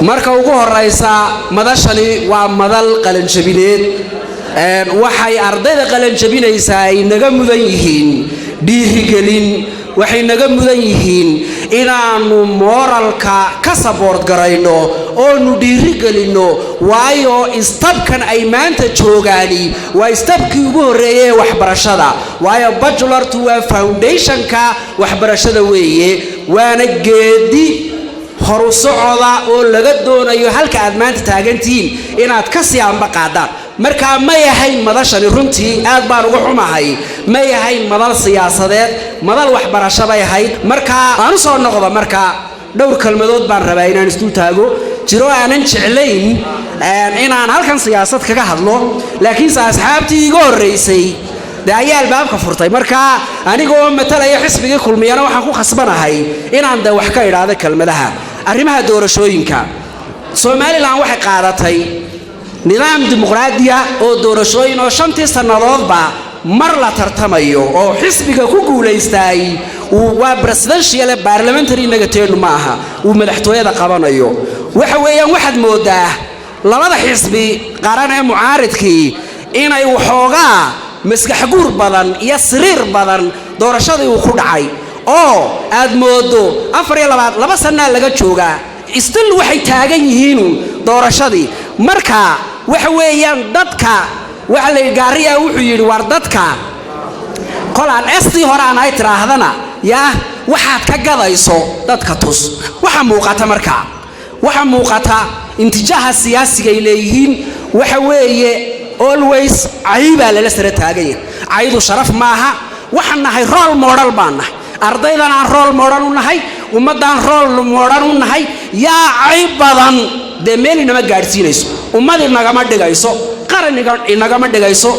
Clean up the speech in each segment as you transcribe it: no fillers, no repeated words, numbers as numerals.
marka ugu horeysa madashani waa madal qalanjabineed waxay ardayda qalanjabinaysaa ay naga mudan yihiin dhiirigelin waxay naga mudan yihiin inaanu moralka ka support garayno oo nu dhiirigelino waayo istabkan ay maanta joogaani waa istabkii ugu horeeyay waxbarashada waayo bachelor to foundationka waxbarashada weeye waana geedi horu socda oo laga doonayo halka aad maanta taagantiin inaad ka sii amba qaadaan marka ma yahay madashani runtii aad baan uga xumahay ma yahay madal siyaasadeed madal waxbarasho bay ahayd marka aan soo noqdo marka dhowr kalmadood baan rabaa inaan isdul taago jiro aanan jeclayn inaan halkan siyaasad kaga hadlo laakiin asxaabtii iga horeysay daayaal baabka furtay marka anigoo matalaya xisbiga kulmiyana waxaan ku khasbanahay inaan wax ka iraado kalmadaha arrimaha doorashooyinka Soomaaliland waxay qaadatay nidaam dimuqraadiya oo doorashooyin oo 5 sanadoodba mar la tartamayo oo xisbiga ku guuleystay waa presidential parliamentary negateenu maaha uu madaxtooyada qabanayo waxa weeyaan waxaad moodaa labada xisbi qaran ee mucaaridkii inay waxoogaa maskax guur badan iyo siriir badan doorashadii uu ku dhacay oo aad moodo 4 sano laga joogaa still waxay taagan yihiin doorashadii marka waxa weeyaan dadka waxa la gaariyaa wuxuu yiri war dadka qolaan esti horaan ay tiraahdana yaa waxaad ka gadayso dadka tus waxa muuqata marka waxa muuqata intijaha siyaasiga ay leeyihiin waxa weeye always ayba la sara taagay aydu sharaf maaha waxaan nahay role model baan nahay ardaydan aan role model u nahay ummadan role model u nahay yaa ay badan de meelina ma gaarsiinayso ummad inagama dhigayso qaraniga inagama dhigayso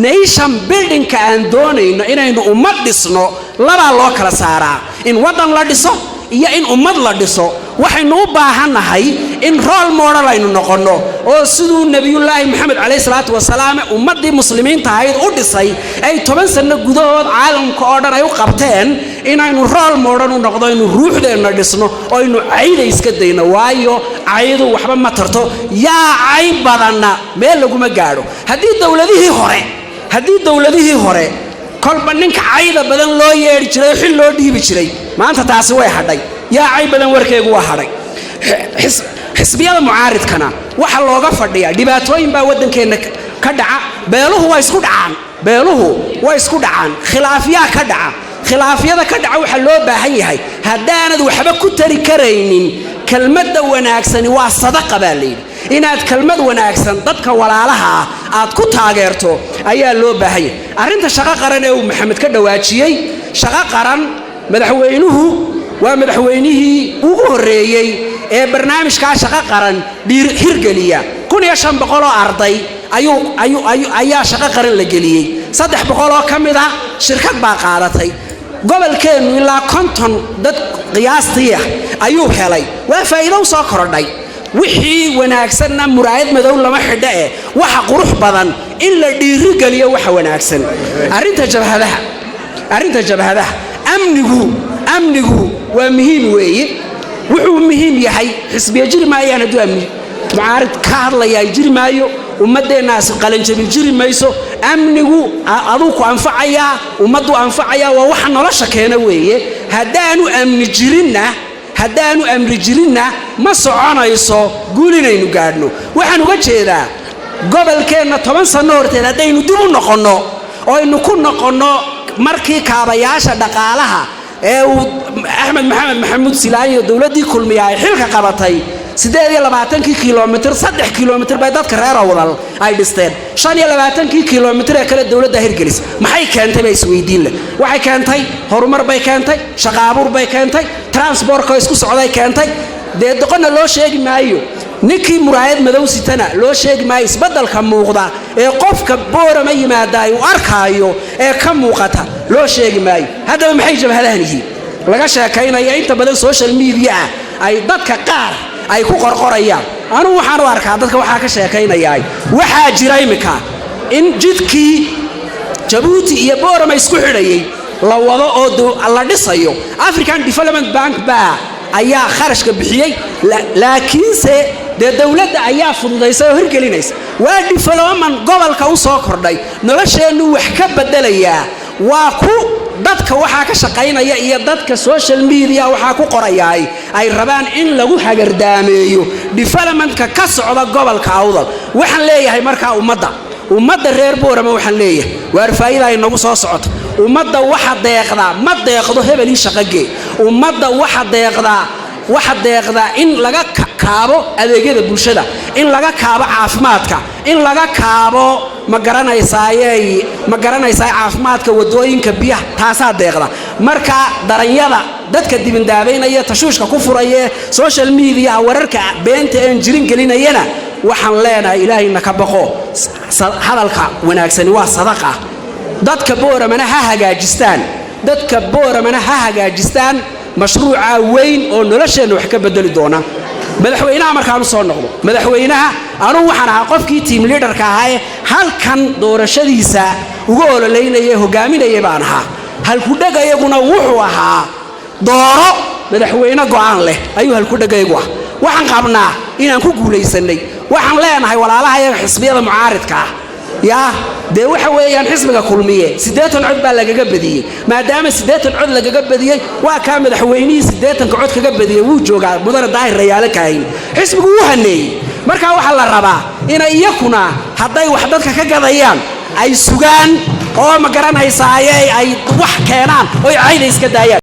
nation building ka aan doonayno inaynu ummad dhisno laba loo kala saaraa in wadan la dhiso iyo in ummad la dhiso waxaynu u baahanahay in role model aynu noqono oo sidoo nabiyullaahi maxamed alayhi salaatu wasalaam ummadii muslimiinta ahayd u dhisay ay 10 sano gudahood caalamka oo dhan ay u qabteen inaynu role model u noqdo inuu ruuxdeena dhisno oo aynu ayda iska dayno waayo aydu waxba ma tarto yaa ay badanna meel lagu ma gaaro hadii dawladihii hore kolba ninka ayda badan loo yeeri jiray xil loo dhiibi jiray maanta taasi way hadhay yaa ay badan warkeegu waa hadhay xisbiyada mucaaridkana waxa looga fadhiyaa dhibaatooyin baa wadankeena ka dhaca beeluhu way isku dhacaan khilaafiyaa ka dhaca khilaafyada ka dhaca waxa loo baahan yahay hadaanad waxba ku tari kareynin kalmada wanaagsan waa sadaqa baa leeyahay inaad kalmad wanaagsan dadka walaalaha aad ku taageerto ayaa loo baahan yahay arinta shaqo qaran ee uu maxamed ka dhawaajiyay shaqo qaran madaxweynuhu waa madaxweynihii ugu horeeyay ee barnaamijka shaqo qaran hirgeliya 1500 arday ayaa shaqo qaran la geliyay 300 oo kamid ah shirkad baa qaadatay gobolkeenu ilaa 50 dad qiyaastii ayuu helay waa faa'iido soo kordhay wixii wanaagsanna muraayad madow lama xidha waxa qurux badan in la dhiirigeliyo waxa wanaagsan arinta jabhadaha amnigu waa muhiim weeye wuxuu muhiim yahay xisbiga jirmaayana du amni mucaarid ka hadlaya jirmaayo ummadeenaas qalanjabin jirimayso amnigu aduu ku anfacaya ummadu anfacaya waa waxa nolosha keena weeye hadaanu amni jirinna ma soconayso guulinaynu gaadhno waxaan uga jeedaa gobolkeena 10 sano horteed hadaynu dib u noqono oo aynu ku noqono markii kaabayaasha dhaqaalaha ee Ahmed Maxamed Silaayo dawladii kulmiya ay xilka qabatay 28 kilomitir 3 kilomitir bay dadka reer awdal ay dhisteen 25 kilomitir ee kala dawladda hirgelis maxay keentay bay isweydiin leh waxay keentay horumar bay keentay shaqo abuur bay keentay transport ka isku socday keentay deeqona loo sheegi maayo ninkii muraayad madow sitana loo sheegi maayo isbeddelka muuqda ee qofka boorama yimaadaay uu arkaayo ee ka muuqata loo sheegi maayo hadaba maxay jabhadahan yihiin laga sheekaynaya inta badan social media ay dadka qaar ay ku qorqorayaan anu waxaan u arkaa dadka waxa ka sheekaynaya waxa jira imika in jidkii Djibouti iyo boorama isku xidhayay la wado oo la dhisayo African Development Bank ayaa kharashka bixiyay laakiinse dawladda ayaa fududaysay oo hirgelinaysa waa development gobolka u soo kordhay nolosheenu wax ka bedelaya waa ku dadka waxa ka shaqaynaya iyo dadka social media waxa ku qorayay ay rabaan in lagu hagardaameeyo developmentka ka socda gobolka awdal waxaan leeyahay marka ummadda reer Boorama waxaan leeyahay waar faa'iido ay nagu soo socoto ummadda waxa deeqda ma deeqdo hebel shaqage ummadda waxa deeqda in laga kaabo adeegyada bulshada in laga kaabo caafimaadka in laga kaabo ma garanaysaa caafimaadka wadooyinka biyaha taasaa deeqda marka daranyada dadka dibindaabeynaya tashuushka ku furaya social media wararka beenta aan jirin gelinayana waxaan leenahay ilaahayna ka baqo hadalka wanaagsan waa sadaqa dadka Booramana ha hagaajistaan mashruuca weyn oo nolosheena wax ka bedeli doona madaxweynaha markaan soo noqdo madaxweynaha anu waxaan ahaa qofkii team leader-ka ahaa halkan doorashadiisa ugu ololeynayay hogaaminayay baan ahaa halku dhagayaguna wuxuu ahaa dooro madaxweyne go'aan leh ayuu halku dhagayagu ah waxaan qabnaa inaan ku guuleysanay waxaan leenahay walaalaha xisbiyada mucaaridka ah يا ده وحوي حزبك كلمية سديتن عد بالله جبدية ما دام سديتن عد لك جبدية وكامل حويني سديتن قعد كجبدية وجوجا مدار داير ريالك هين حزبك وهني مركا وحلا الربع إن يكونا حتى وحدتك كجذيان أي سجان أو مكان أي سايع أي وح كينان أي عيد إسكدايا